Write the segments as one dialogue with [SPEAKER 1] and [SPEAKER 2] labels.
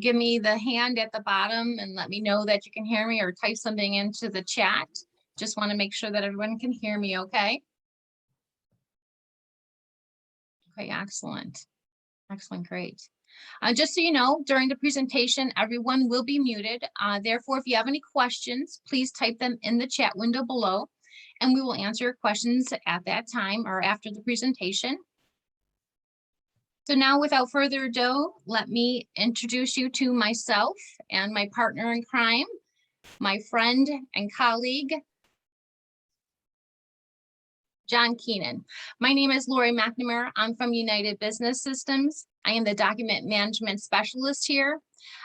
[SPEAKER 1] give me the hand at the bottom and let me know that you can hear me, or type something into the chat. Just want to make sure that everyone can hear me, okay? Okay, excellent. Excellent, great. Just so you know, during the presentation, everyone will be muted. Therefore, if you have any questions, please type them in the chat window below, and we will answer your questions at that time or after the presentation. So now, without further ado, let me introduce you to myself and my partner in crime, my friend and colleague, John Keenan. My name is Lori McNamara. I'm from United Business Systems. I am the document management specialist here.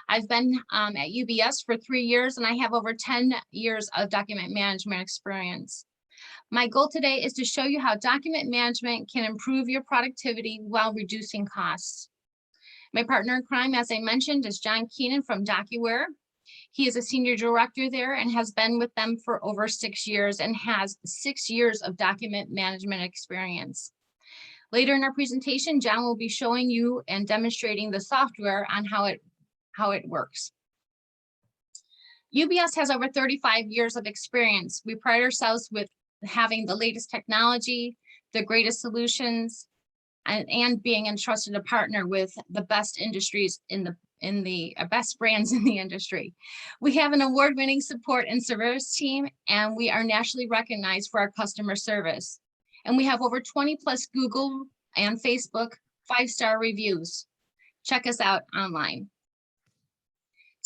[SPEAKER 1] I've been at UBS for 3 years, and I have over 10 years of document management experience. My goal today is to show you how document management can improve your productivity while reducing costs. My partner in crime, as I mentioned, is John Keenan from DocuWare. He is a senior director there and has been with them for over 6 years and has 6 years of document management experience. Later in our presentation, John will be showing you and demonstrating the software on how it works. UBS has over 35 years of experience. We pride ourselves with having the latest technology, the greatest solutions, and being entrusted to partner with the best industries in the best brands in the industry. We have an award-winning support and service team, and we are nationally recognized for our customer service. And we have over 20 plus Google and Facebook 5-star reviews. Check us out online.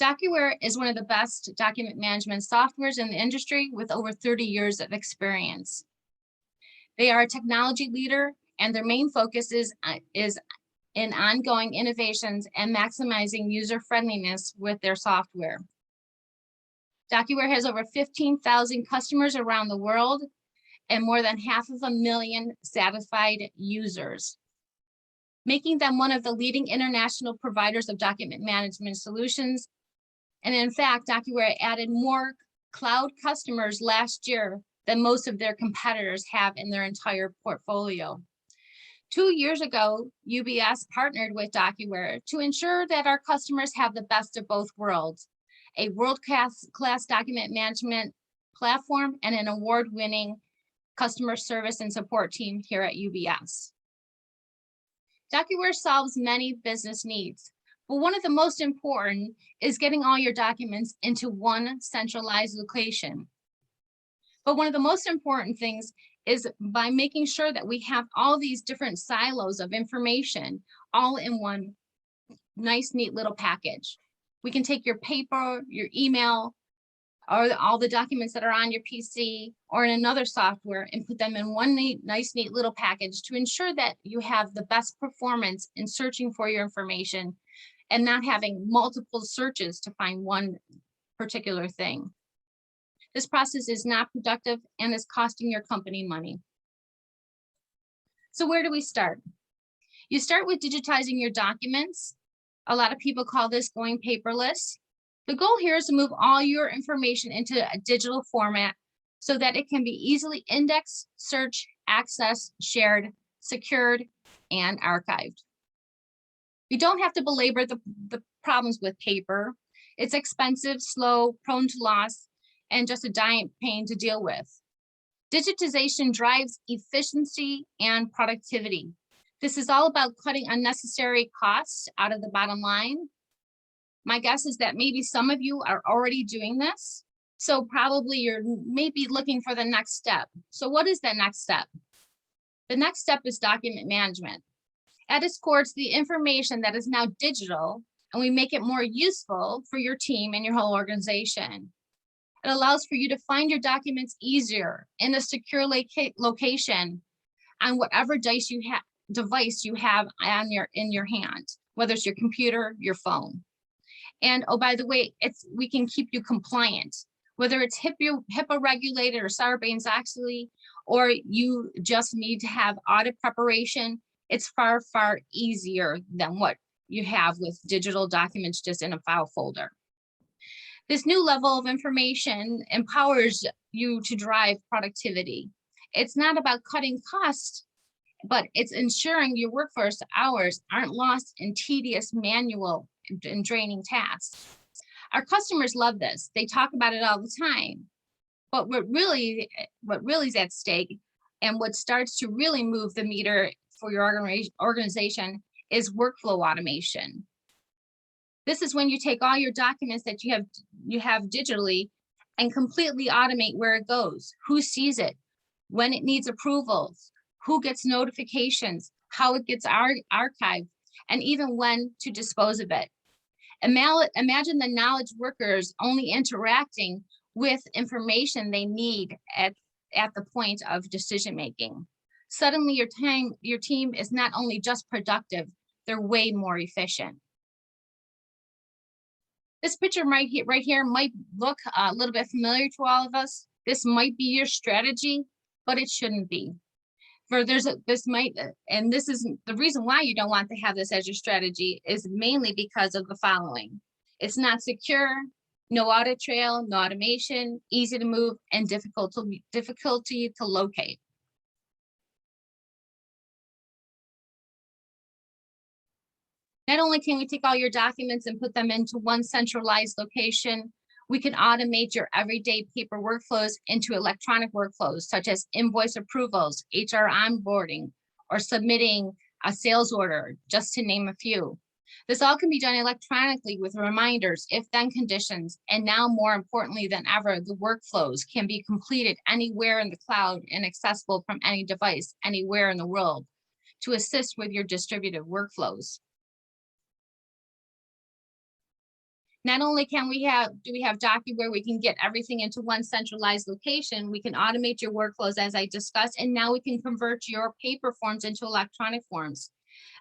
[SPEAKER 1] DocuWare is one of the best document management softwares in the industry with over 30 years of experience. They are a technology leader, and their main focus is in ongoing innovations and maximizing user friendliness with their software. DocuWare has over 15,000 customers around the world and more than 500,000 satisfied users, making them one of the leading international providers of document management solutions. And in fact, DocuWare added more cloud customers last year than most of their competitors have in their entire portfolio. 2 years ago, UBS partnered with DocuWare to ensure that our customers have the best of both worlds, a world-class document management platform and an award-winning customer service and support team here at UBS. DocuWare solves many business needs, but one of the most important is getting all your documents into one centralized location. But one of the most important things is by making sure that we have all these different silos of information all in one nice, neat little package. We can take your paper, your email, or all the documents that are on your PC or in another software and put them in one nice, neat little package to ensure that you have the best performance in searching for your information and not having multiple searches to find one particular thing. This process is not productive and is costing your company money. So where do we start? You start with digitizing your documents. A lot of people call this going paperless. The goal here is to move all your information into a digital format so that it can be easily indexed, searched, accessed, shared, secured, and archived. You don't have to belabor the problems with paper. It's expensive, slow, prone to loss, and just a giant pain to deal with. Digitization drives efficiency and productivity. This is all about cutting unnecessary costs out of the bottom line. My guess is that maybe some of you are already doing this, so probably you're maybe looking for the next step. So what is the next step? The next step is document management. At its core, it's the information that is now digital, and we make it more useful for your team and your whole organization. It allows for you to find your documents easier in a secure location on whatever device you have in your hand, whether it's your computer, your phone. And oh, by the way, we can keep you compliant, whether it's HIPAA regulated or Sarbanes-Oxley, or you just need to have audit preparation. It's far, far easier than what you have with digital documents just in a file folder. This new level of information empowers you to drive productivity. It's not about cutting costs, but it's ensuring your workforce hours aren't lost in tedious manual and draining tasks. Our customers love this. They talk about it all the time. But what really is at stake and what starts to really move the meter for your organization is workflow automation. This is when you take all your documents that you have digitally and completely automate where it goes, who sees it, when it needs approvals, who gets notifications, how it gets archived, and even when to dispose of it. Imagine the knowledge workers only interacting with information they need at the point of decision making. Suddenly your team is not only just productive, they're way more efficient. This picture right here might look a little bit familiar to all of us. This might be your strategy, but it shouldn't be. And this is the reason why you don't want to have this as your strategy is mainly because of the following. It's not secure, no audit trail, no automation, easy to move, and difficulty to locate. Not only can we take all your documents and put them into one centralized location, we can automate your everyday paper workflows into electronic workflows, such as invoice approvals, HR onboarding, or submitting a sales order, just to name a few. This all can be done electronically with reminders, if-then conditions, and now more importantly than ever, the workflows can be completed anywhere in the cloud and accessible from any device, anywhere in the world, to assist with your distributed workflows. Not only do we have DocuWare, we can get everything into one centralized location, we can automate your workflows as I discussed, and now we can convert your paper forms into electronic forms.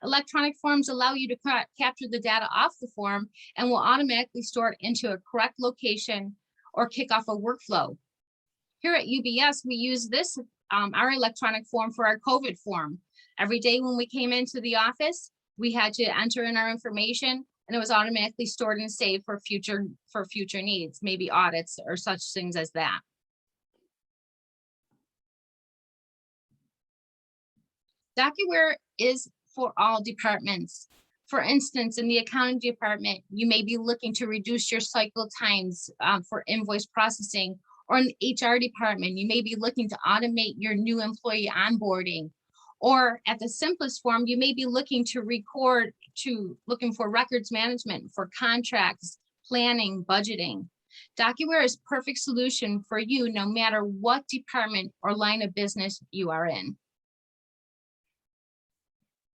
[SPEAKER 1] Electronic forms allow you to capture the data off the form and will automatically store it into a correct location or kick off a workflow. Here at UBS, we use this, our electronic form for our COVID form. Every day when we came into the office, we had to enter in our information and it was automatically stored and saved for future needs, maybe audits or such things as that. DocuWare is for all departments. For instance, in the accounting department, you may be looking to reduce your cycle times for invoice processing, or in the HR department, you may be looking to automate your new employee onboarding. Or at the simplest form, you may be looking for records management for contracts, planning, budgeting. DocuWare is a perfect solution for you no matter what department or line of business you are in.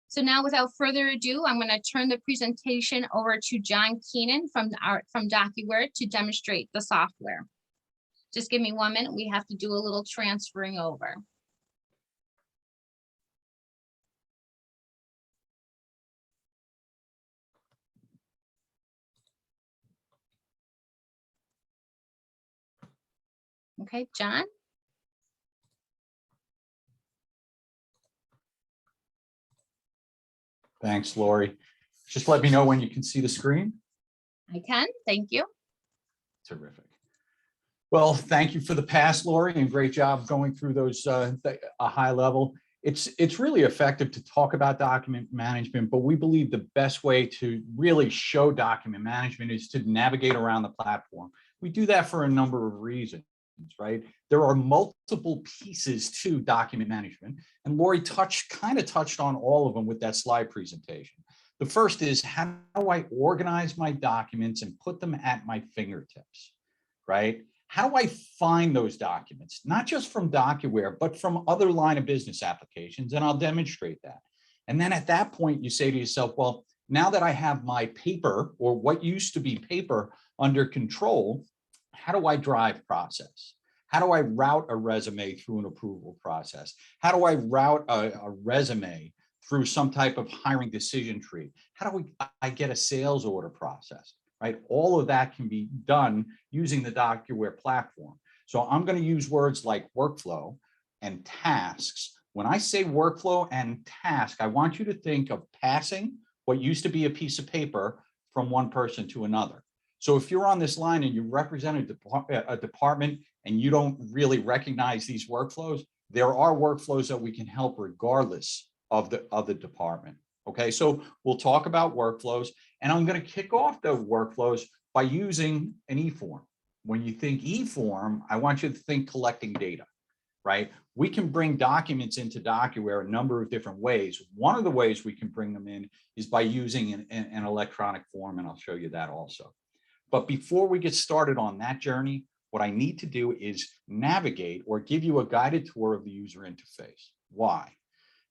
[SPEAKER 1] So now without further ado, I'm going to turn the presentation over to John Keenan from DocuWare to demonstrate the software. Just give me 1 minute. We have to do a little transferring over. Okay, John.
[SPEAKER 2] Thanks, Lori. Just let me know when you can see the screen.
[SPEAKER 1] I can, thank you.
[SPEAKER 2] Terrific. Well, thank you for the pass, Lori, and great job going through those a high level. It's really effective to talk about document management, but we believe the best way to really show document management is to navigate around the platform. We do that for a number of reasons, right? There are multiple pieces to document management, and Lori kind of touched on all of them with that slide presentation. The first is, how do I organize my documents and put them at my fingertips, right? How do I find those documents, not just from DocuWare, but from other line of business applications? And I'll demonstrate that. And then at that point, you say to yourself, well, now that I have my paper, or what used to be paper, under control, how do I drive process? How do I route a resume through an approval process? How do I route a resume through some type of hiring decision tree? How do I get a sales order process? Right? All of that can be done using the DocuWare platform. So I'm going to use words like workflow and tasks. When I say workflow and task, I want you to think of passing what used to be a piece of paper from one person to another. So if you're on this line and you represent a department and you don't really recognize these workflows, there are workflows that we can help regardless of the department. Okay, so we'll talk about workflows, and I'm going to kick off the workflows by using an e-form. When you think e-form, I want you to think collecting data, right? We can bring documents into DocuWare a number of different ways. One of the ways we can bring them in is by using an electronic form, and I'll show you that also. But before we get started on that journey, what I need to do is navigate or give you a guided tour of the user interface. Why?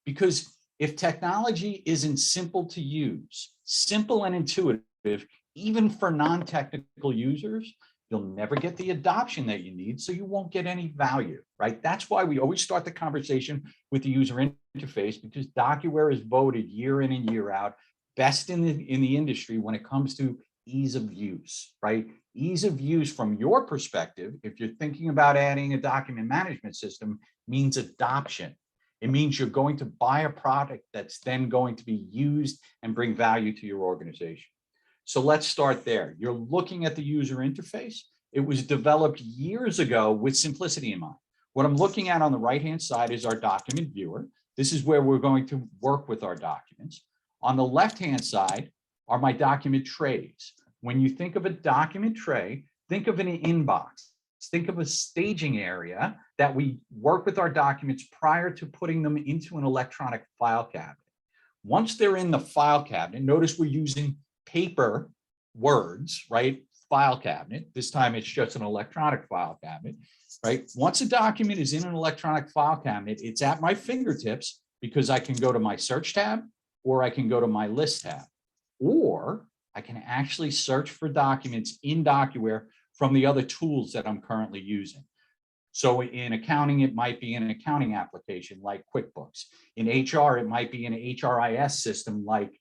[SPEAKER 2] Because if technology isn't simple to use, simple and intuitive, even for non-technical users, you'll never get the adoption that you need, so you won't get any value, right? That's why we always start the conversation with the user interface, because DocuWare is voted year in and year out best in the industry when it comes to ease of use, right? Ease of use from your perspective, if you're thinking about adding a document management system, means adoption. It means you're going to buy a product that's then going to be used and bring value to your organization. So let's start there. You're looking at the user interface. It was developed years ago with simplicity in mind. What I'm looking at on the right-hand side is our document viewer. This is where we're going to work with our documents. On the left-hand side are my document trays. When you think of a document tray, think of an inbox. Think of a staging area that we work with our documents prior to putting them into an electronic file cabinet. Once they're in the file cabinet, notice we're using paper words, right? File cabinet. This time it's just an electronic file cabinet, right? Once a document is in an electronic file cabinet, it's at my fingertips because I can go to my search tab, or I can go to my list tab, or I can actually search for documents in DocuWare from the other tools that I'm currently using. So in accounting, it might be an accounting application like QuickBooks. In HR, it might be an HRIS system like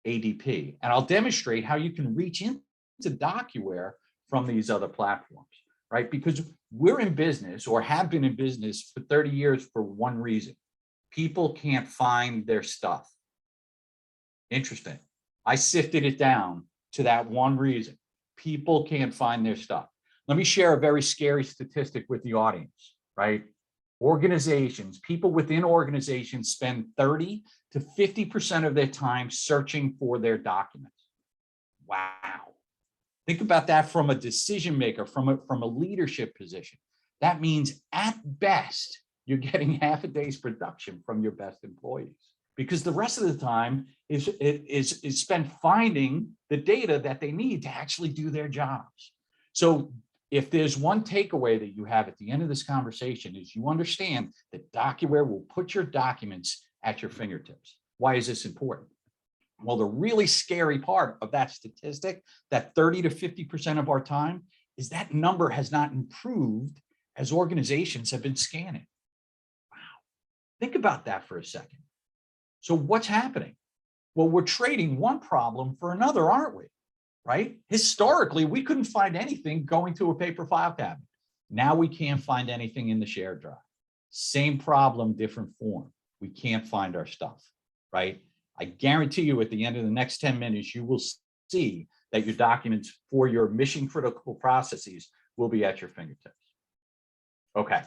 [SPEAKER 2] ADP. And I'll demonstrate how you can reach into DocuWare from these other platforms, right? Because we're in business, or have been in business for 30 years for one reason. People can't find their stuff. Interesting. I sifted it down to that one reason. People can't find their stuff. Let me share a very scary statistic with the audience, right? Organizations, people within organizations spend 30 to 50% of their time searching for their documents. Wow. Think about that from a decision maker, from a leadership position. That means at best, you're getting half a day's production from your best employees, because the rest of the time is spent finding the data that they need to actually do their jobs. So if there's one takeaway that you have at the end of this conversation, is you understand that DocuWare will put your documents at your fingertips. Why is this important? Well, the really scary part of that statistic, that 30 to 50% of our time, is that number has not improved as organizations have been scanning. Wow. Think about that for a second. So what's happening? Well, we're trading one problem for another, aren't we? Right? Historically, we couldn't find anything going to a paper file cabinet. Now we can't find anything in the shared drive. Same problem, different form. We can't find our stuff, right? I guarantee you at the end of the next 10 minutes, you will see that your documents for your mission critical processes will be at your fingertips. Okay,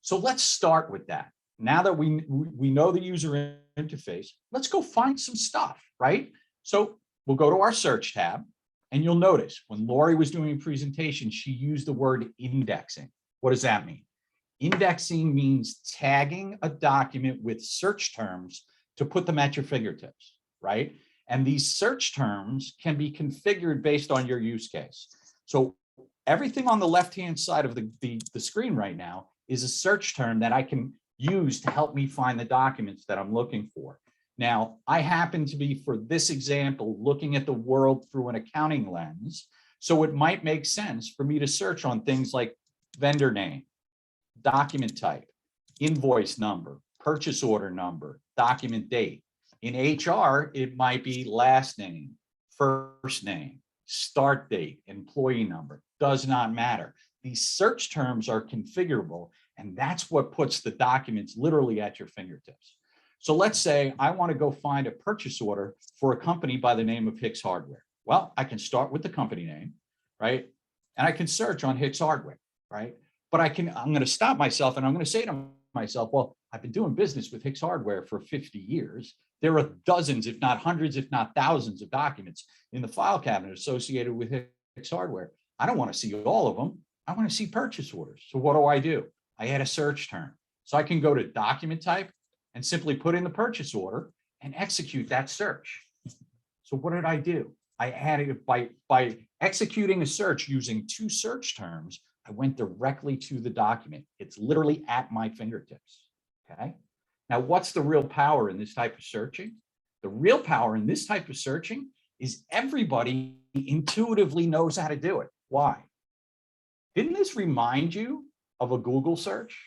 [SPEAKER 2] so let's start with that. Now that we know the user interface, let's go find some stuff, right? So we'll go to our search tab, and you'll notice when Lori was doing a presentation, she used the word indexing. What does that mean? Indexing means tagging a document with search terms to put them at your fingertips, right? And these search terms can be configured based on your use case. So everything on the left-hand side of the screen right now is a search term that I can use to help me find the documents that I'm looking for. Now, I happen to be, for this example, looking at the world through an accounting lens, so it might make sense for me to search on things like vendor name, document type, invoice number, purchase order number, document date. In HR, it might be last name, first name, start date, employee number, does not matter. These search terms are configurable, and that's what puts the documents literally at your fingertips. So let's say I want to go find a purchase order for a company by the name of Hicks Hardware. Well, I can start with the company name, right? And I can search on Hicks Hardware, right? But I'm going to stop myself and I'm going to say to myself, well, I've been doing business with Hicks Hardware for 50 years. There are dozens, if not hundreds, if not thousands of documents in the file cabinet associated with Hicks hardware. I don't want to see all of them. I want to see purchase orders. So what do? I add a search term. So I can go to document type and simply put in the purchase order and execute that search. So what did I do? I added it by executing a search using 2 search terms. I went directly to the document. It's literally at my fingertips. Okay. Now, what's the real power in this type of searching? The real power in this type of searching is everybody intuitively knows how to do it. Why? Didn't this remind you of a Google search?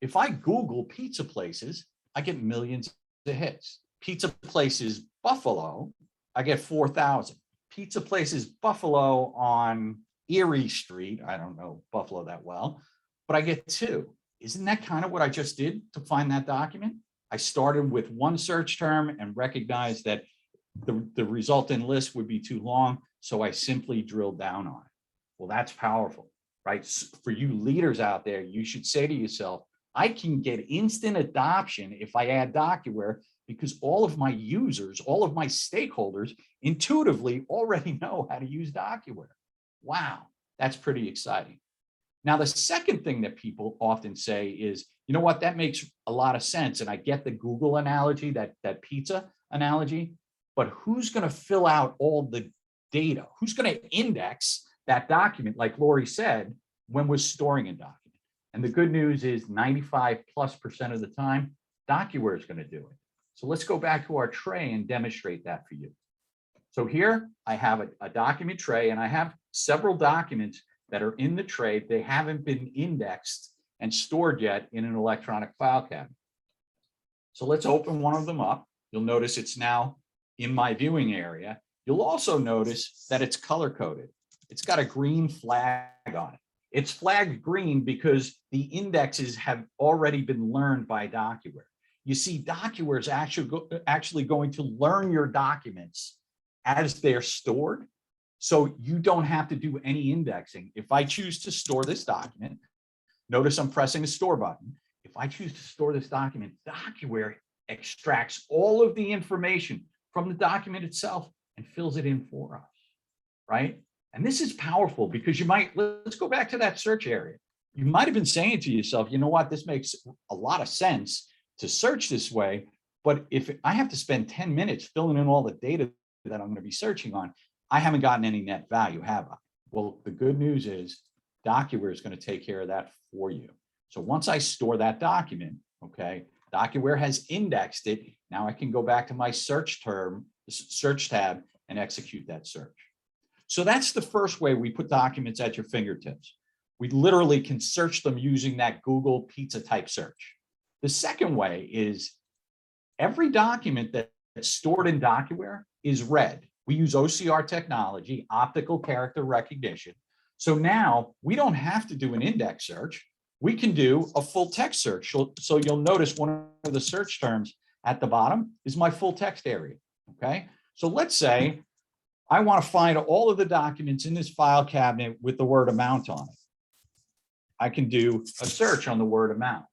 [SPEAKER 2] If I Google pizza places, I get millions of hits. Pizza places Buffalo, I get 4,000. Pizza places Buffalo on Erie Street, I don't know Buffalo that well, but I get 2. Isn't that kind of what I just did to find that document? I started with 1 search term and recognized that the resultant list would be too long, so I simply drilled down on it. Well, that's powerful, right? For you leaders out there, you should say to yourself, I can get instant adoption if I add DocuWare, because all of my users, all of my stakeholders intuitively already know how to use DocuWare. Wow, that's pretty exciting. Now, the second thing that people often say is, you know what, that makes a lot of sense. And I get the Google analogy, that pizza analogy, but who's going to fill out all the data? Who's going to index that document, like Lori said, when we're storing a document? And the good news is 95+% of the time, DocuWare is going to do it. So let's go back to our tray and demonstrate that for you. So here I have a document tray, and I have several documents that are in the tray. They haven't been indexed and stored yet in an electronic file cabinet. So let's open one of them up. You'll notice it's now in my viewing area. You'll also notice that it's color coded. It's got a green flag on it. It's flagged green because the indexes have already been learned by DocuWare. You see, DocuWare is actually going to learn your documents as they're stored. So you don't have to do any indexing. If I choose to store this document, notice I'm pressing the store button. If I choose to store this document, DocuWare extracts all of the information from the document itself and fills it in for us, right? And this is powerful because let's go back to that search area. You might have been saying to yourself, you know what, this makes a lot of sense to search this way, but if I have to spend 10 minutes filling in all the data that I'm going to be searching on, I haven't gotten any net value, have I? Well, the good news is DocuWare is going to take care of that for you. So once I store that document, okay, DocuWare has indexed it. Now I can go back to my search tab and execute that search. So that's the first way we put documents at your fingertips. We literally can search them using that Google pizza type search. The second way is every document that's stored in DocuWare is read. We use OCR technology, optical character recognition. So now we don't have to do an index search. We can do a full text search. So you'll notice one of the search terms at the bottom is my full text area, okay? So let's say I want to find all of the documents in this file cabinet with the word amount on it. I can do a search on the word amount,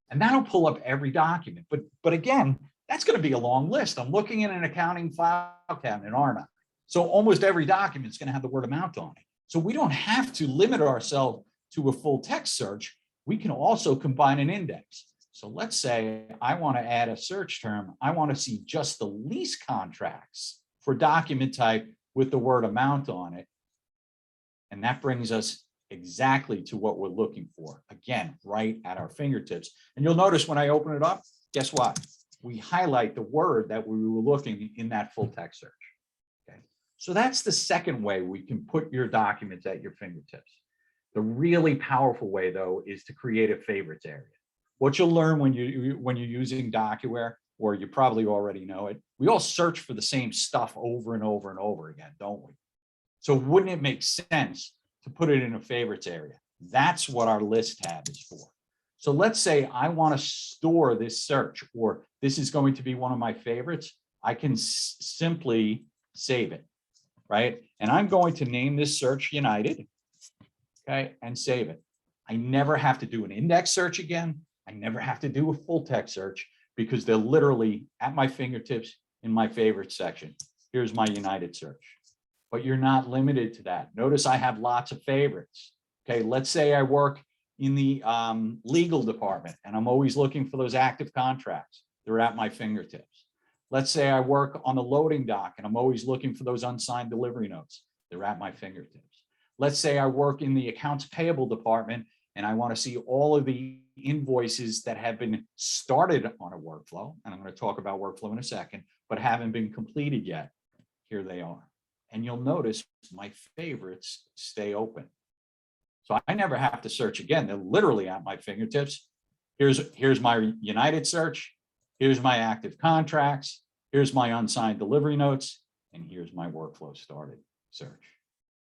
[SPEAKER 2] and that'll pull up every document. But again, that's going to be a long list. I'm looking in an accounting file cabinet, aren't I? So almost every document is going to have the word amount on it. So we don't have to limit ourselves to a full text search. We can also combine an index. So let's say I want to add a search term. I want to see just the lease contracts for document type with the word amount on it. And that brings us exactly to what we're looking for. Again, right at our fingertips. And you'll notice when I open it up, guess what? We highlight the word that we were looking in that full text search. Okay. So that's the second way we can put your documents at your fingertips. The really powerful way, though, is to create a favorites area. What you'll learn when you're using DocuWare, or you probably already know it, we all search for the same stuff over and over and over again, don't we? So wouldn't it make sense to put it in a favorites area? That's what our list tab is for. So let's say I want to store this search, or this is going to be one of my favorites. I can simply save it, right? And I'm going to name this search United, okay, and save it. I never have to do an index search again. I never have to do a full text search. because they're literally at my fingertips in my favorite section. Here's my United search. But you're not limited to that. Notice I have lots of favorites. Okay, let's say I work in the legal department and I'm always looking for those active contracts. They're at my fingertips. Let's say I work on the loading dock and I'm always looking for those unsigned delivery notes. They're at my fingertips. Let's say I work in the accounts payable department and I want to see all of the invoices that have been started on a workflow. And I'm going to talk about workflow in a second, but haven't been completed yet. Here they are. And you'll notice my favorites stay open. So I never have to search again. They're literally at my fingertips. Here's my United search. Here's my active contracts. Here's my unsigned delivery notes. And here's my workflow started search.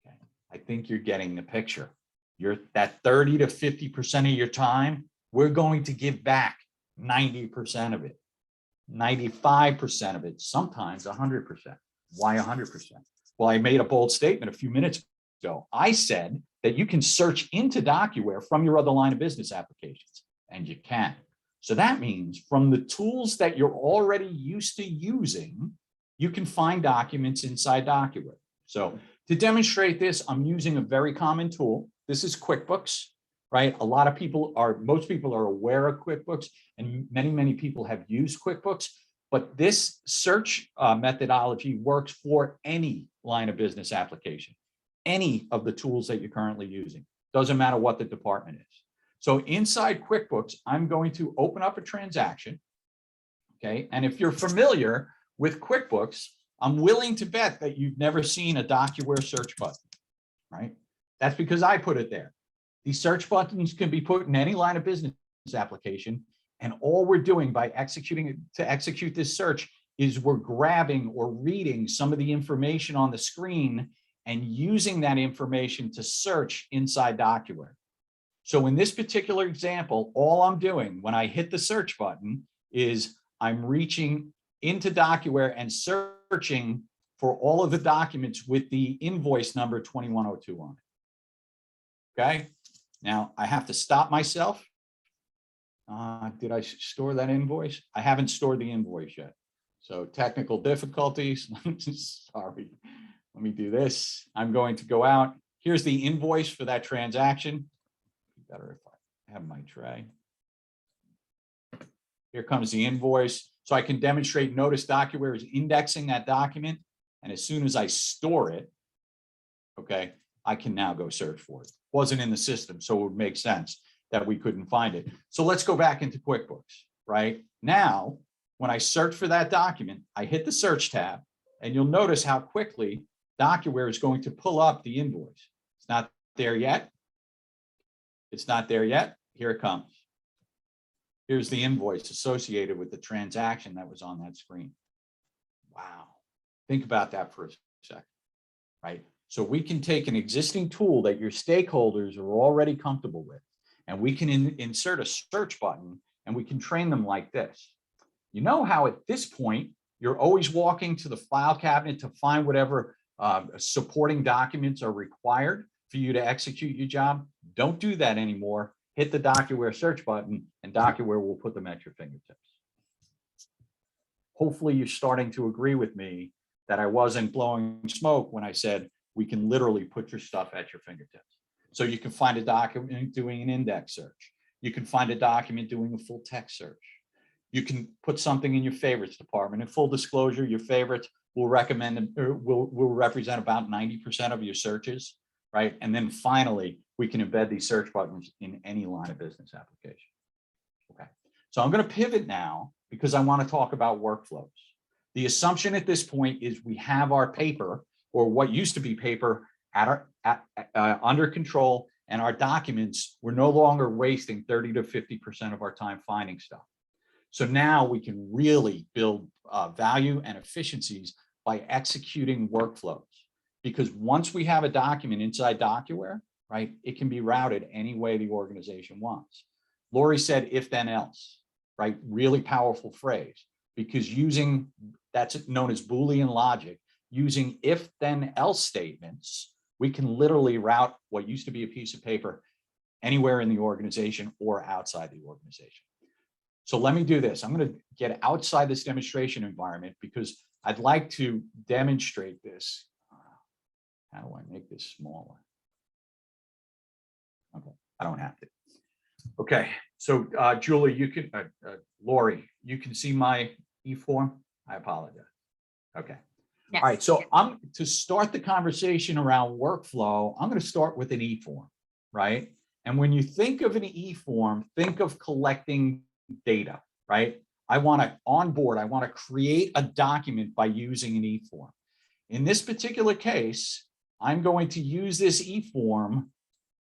[SPEAKER 2] Okay. I think you're getting the picture. You're that 30 to 50% of your time, we're going to give back 90% of it, 95% of it, sometimes 100%. Why 100%? Well, I made a bold statement a few minutes ago. I said that you can search into DocuWare from your other line of business applications, and you can. So that means from the tools that you're already used to using, you can find documents inside DocuWare. So to demonstrate this, I'm using a very common tool. This is QuickBooks, right? Most people are aware of QuickBooks, and many people have used QuickBooks. But this search methodology works for any line of business application, any of the tools that you're currently using. Doesn't matter what the department is. So inside QuickBooks, I'm going to open up a transaction. Okay. And if you're familiar with QuickBooks, I'm willing to bet that you've never seen a DocuWare search button, right? That's because I put it there. These search buttons can be put in any line of business application. And all we're doing by execute this search is we're grabbing or reading some of the information on the screen and using that information to search inside DocuWare. So in this particular example, all I'm doing when I hit the search button is I'm reaching into DocuWare and searching for all of the documents with the invoice number 2102 on it. Okay. Now I have to stop myself. Did I store that invoice? I haven't stored the invoice yet. So technical difficulties. Sorry. Let me do this. I'm going to go out. Here's the invoice for that transaction. Better if I have my tray. Here comes the invoice. So I can demonstrate, notice DocuWare is indexing that document. And as soon as I store it, okay, I can now go search for it. Wasn't in the system, so it would make sense that we couldn't find it. So let's go back into QuickBooks, right? Now, when I search for that document, I hit the search tab, and you'll notice how quickly DocuWare is going to pull up the invoice. It's not there yet. It's not there yet. Here it comes. Here's the invoice associated with the transaction that was on that screen. Wow. Think about that for a second, right? So we can take an existing tool that your stakeholders are already comfortable with, and we can insert a search button, and we can train them like this. You know how at this point, you're always walking to the file cabinet to find whatever supporting documents are required for you to execute your job? Don't do that anymore. Hit the DocuWare search button, and DocuWare will put them at your fingertips. Hopefully you're starting to agree with me that I wasn't blowing smoke when I said we can literally put your stuff at your fingertips. So you can find a document doing an index search. You can find a document doing a full text search. You can put something in your favorites department. In full disclosure, your favorites will will represent about 90% of your searches, right? And then finally, we can embed these search buttons in any line of business application. Okay, so I'm going to pivot now because I want to talk about workflows. The assumption at this point is we have our paper, or what used to be paper, under control, and our documents, we're no longer wasting 30 to 50% of our time finding stuff. So now we can really build value and efficiencies by executing workflows. Because once we have a document inside DocuWare, right, it can be routed any way the organization wants. Lori said, if then else, right? Really powerful phrase, because that's known as Boolean logic, using if then else statements, we can literally route what used to be a piece of paper anywhere in the organization or outside the organization. So let me do this. I'm going to get outside this demonstration environment because I'd like to demonstrate this. How do I make this smaller? Okay, I don't have to. Okay, so Julie, you can, Lori, you can see my e-form? I apologize. Okay.
[SPEAKER 1] Yes.
[SPEAKER 2] All right, so to start the conversation around workflow, I'm going to start with an e-form, right? And when you think of an e-form, think of collecting data, right? I want to onboard, I want to create a document by using an e-form. In this particular case, I'm going to use this e-form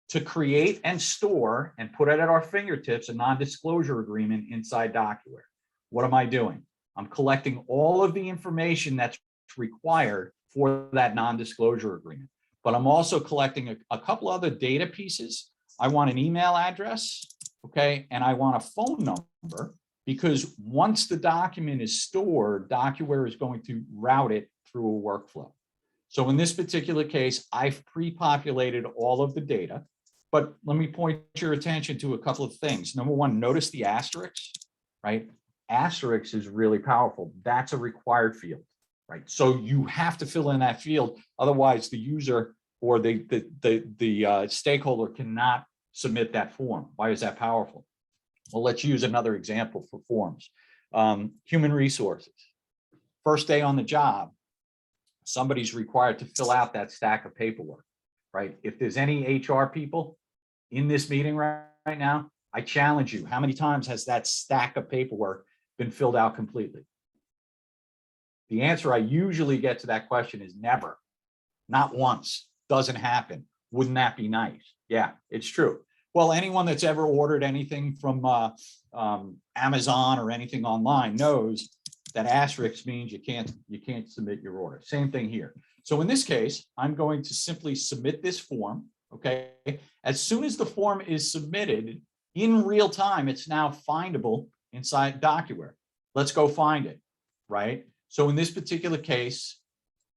[SPEAKER 2] to create and store and put it at our fingertips a non-disclosure agreement inside DocuWare. What am I doing? I'm collecting all of the information that's required for that non-disclosure agreement, but I'm also collecting a couple other data pieces. I want an email address, okay, and I want a phone number, because once the document is stored, DocuWare is going to route it through a workflow. So in this particular case, I've pre-populated all of the data, but let me point your attention to a couple of things. Number one, notice the asterisk, right? Asterisk is really powerful. That's a required field, right? So you have to fill in that field. Otherwise, the user or the stakeholder cannot submit that form. Why is that powerful? Well, let's use another example for forms. Human resources. First day on the job, somebody's required to fill out that stack of paperwork, right? If there's any HR people in this meeting right now, I challenge you, how many times has that stack of paperwork been filled out completely? The answer I usually get to that question is never, not once, doesn't happen. Wouldn't that be nice? Yeah, it's true. Well, anyone that's ever ordered anything from Amazon or anything online knows that asterisk means you can't submit your order. Same thing here. So in this case, I'm going to simply submit this form. Okay. As soon as the form is submitted in real time, it's now findable inside DocuWare. Let's go find it. Right. So in this particular case,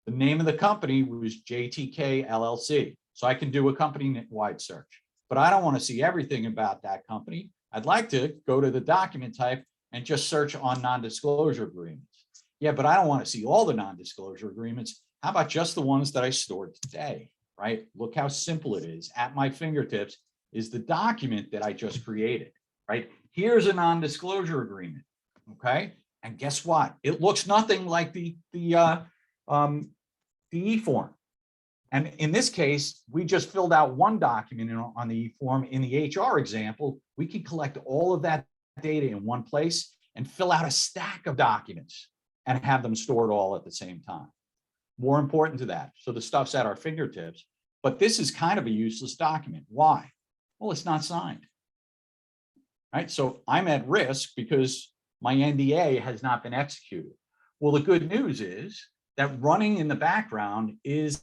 [SPEAKER 2] the name of the company was JTK LLC. So I can do a company-wide search, but I don't want to see everything about that company. I'd like to go to the document type and just search on non-disclosure agreements. Yeah, but I don't want to see all the non-disclosure agreements. How about just the ones that I stored today, right? Look how simple it is. At my fingertips is the document that I just created, right? Here's a non-disclosure agreement, okay? And guess what? It looks nothing like the e-form. And in this case, we just filled out one document on the e-form. In the HR example, we can collect all of that data in one place and fill out a stack of documents and have them stored all at the same time. More important to that, so the stuff's at our fingertips, but this is kind of a useless document. Why? Well, it's not signed, right? So I'm at risk because my NDA has not been executed. Well, the good news is that running in the background is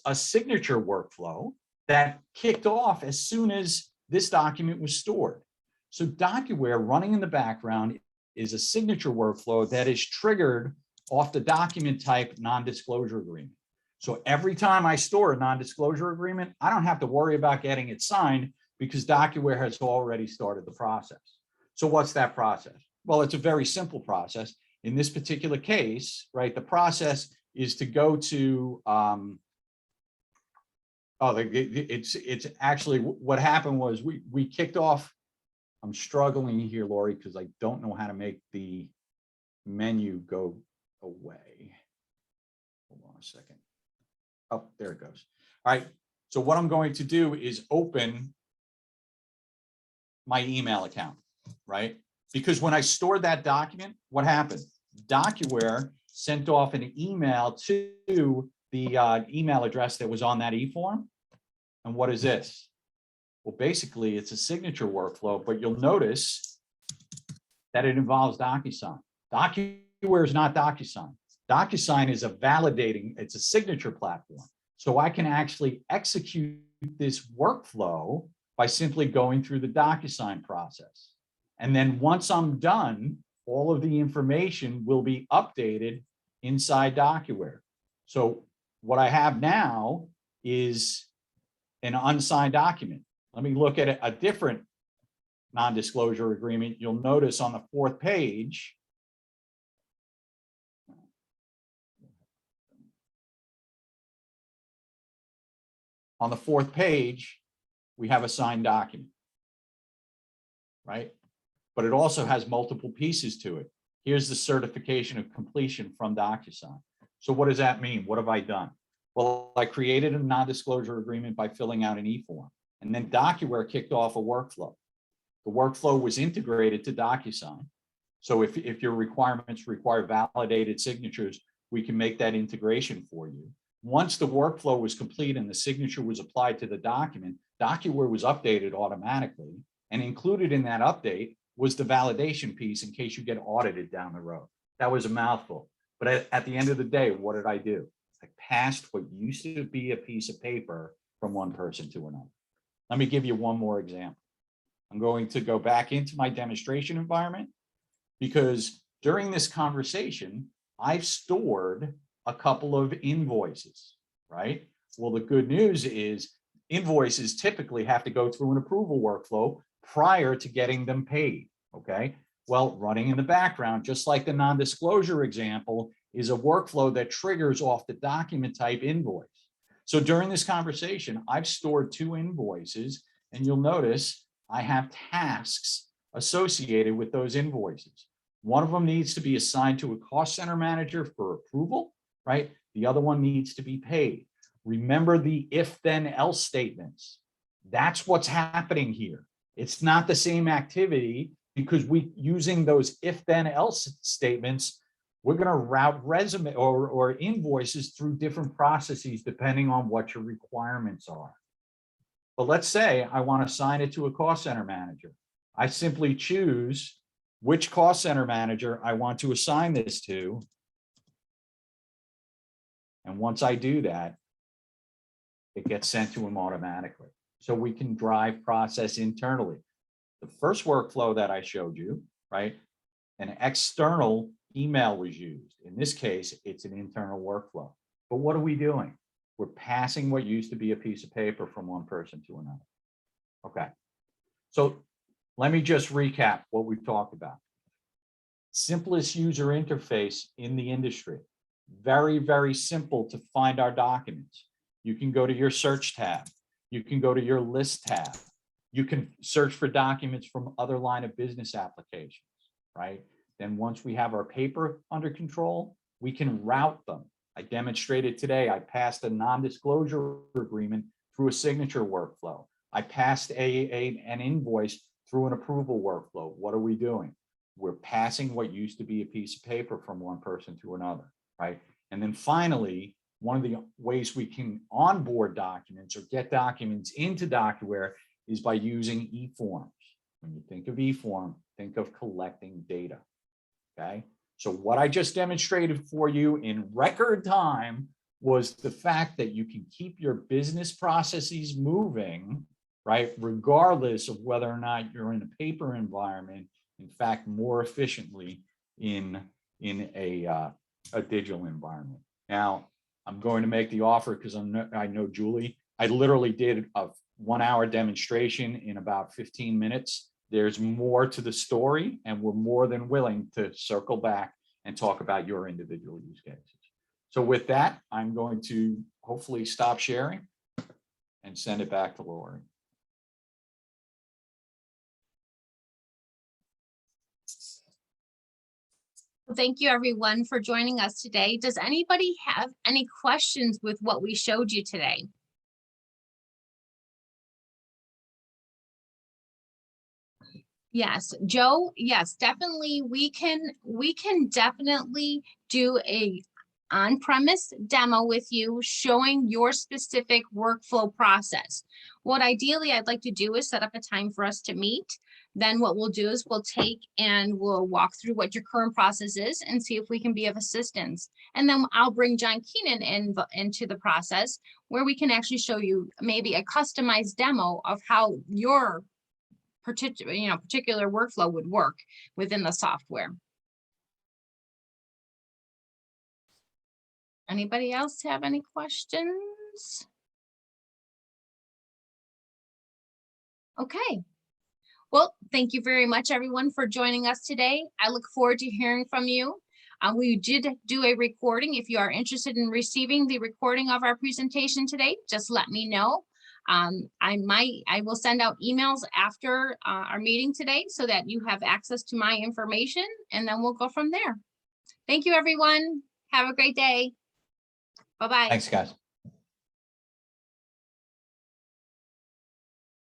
[SPEAKER 2] a signature workflow that kicked off as soon as this document was stored. So DocuWare running in the background is a signature workflow that is triggered off the document type non-disclosure agreement. So every time I store a non-disclosure agreement, I don't have to worry about getting it signed because DocuWare has already started the process. So what's that process? Well, it's a very simple process. In this particular case, right, the process is to go to, it's actually what happened was we kicked off. I'm struggling here, Lori, because I don't know how to make the menu go away. Hold on a second. Oh, there it goes. All right. So what I'm going to do is open my email account, right? Because when I stored that document, what happened? DocuWare sent off an email to the email address that was on that e-form. And what is this? Well, basically, it's a signature workflow, but you'll notice that it involves DocuSign. DocuWare is not DocuSign. DocuSign is it's a signature platform. So I can actually execute this workflow by simply going through the DocuSign process. And then once I'm done, all of the information will be updated inside DocuWare. So what I have now is an unsigned document. Let me look at a different non-disclosure agreement, you'll notice on the 4th page, we have a signed document, right? But it also has multiple pieces to it. Here's the certification of completion from DocuSign. So what does that mean? What have I done? Well, I created a non-disclosure agreement by filling out an e-form, and then DocuWare kicked off a workflow. The workflow was integrated to DocuSign. So if your requirements require validated signatures, we can make that integration for you. Once the workflow was complete and the signature was applied to the document, DocuWare was updated automatically, and included in that update was the validation piece in case you get audited down the road. That was a mouthful. But at the end of the day, what did I do? I passed what used to be a piece of paper from one person to another. Let me give you one more example. I'm going to go back into my demonstration environment, because during this conversation, I've stored a couple of invoices, right? Well, the good news is invoices typically have to go through an approval workflow prior to getting them paid, okay? Well, running in the background, just like the non-disclosure example, is a workflow that triggers off the document type invoice. So during this conversation, I've stored 2 invoices, and you'll notice I have tasks associated with those invoices. One of them needs to be assigned to a cost center manager for approval, right? The other one needs to be paid. Remember the if then else statements. That's what's happening here. It's not the same activity, because using those if then else statements, we're going to route resume or invoices through different processes depending on what your requirements are. But let's say I want to assign it to a cost center manager. I simply choose which cost center manager I want to assign this to. And once I do that, it gets sent to them automatically. So we can drive process internally. The first workflow that I showed you, right? An external email was used. In this case, it's an internal workflow. But what are we doing? We're passing what used to be a piece of paper from one person to another. Okay. So let me just recap what we've talked about. Simplest user interface in the industry. Very, very simple to find our documents. You can go to your search tab. You can go to your list tab. You can search for documents from other line of business applications, right? Then once we have our paper under control, we can route them. I demonstrated today, I passed a non-disclosure agreement through a signature workflow. I passed an invoice through an approval workflow. What are we doing? We're passing what used to be a piece of paper from one person to another, right? And then finally, one of the ways we can onboard documents or get documents into DocuWare is by using e-forms. When you think of e-form, think of collecting data, okay? So what I just demonstrated for you in record time was the fact that you can keep your business processes moving, right? Regardless of whether or not you're in a paper environment, in fact, more efficiently in a digital environment. Now, I'm going to make the offer because I know Julie. I literally did a 1-hour demonstration in about 15 minutes. There's more to the story, and we're more than willing to circle back and talk about your individual use cases. So with that, I'm going to hopefully stop sharing and send it back to Lori.
[SPEAKER 1] Thank you, everyone, for joining us today. Does anybody have any questions with what we showed you today? Yes, Joe, yes, definitely. We can definitely do a on-premise demo with you showing your specific workflow process. What ideally I'd like to do is set up a time for us to meet. Then what we'll do is we'll walk through what your current process is and see if we can be of assistance. And then I'll bring John Keenan into the process where we can actually show you maybe a customized demo of how your particular workflow would work within the software. Anybody else have any questions? Okay. Well, thank you very much, everyone, for joining us today. I look forward to hearing from you. We did do a recording. If you are interested in receiving the recording of our presentation today, just let me know. I will send out emails after our meeting today so that you have access to my information, and then we'll go from there. Thank you, everyone. Have a great day. Bye-bye.
[SPEAKER 2] Thanks, guys.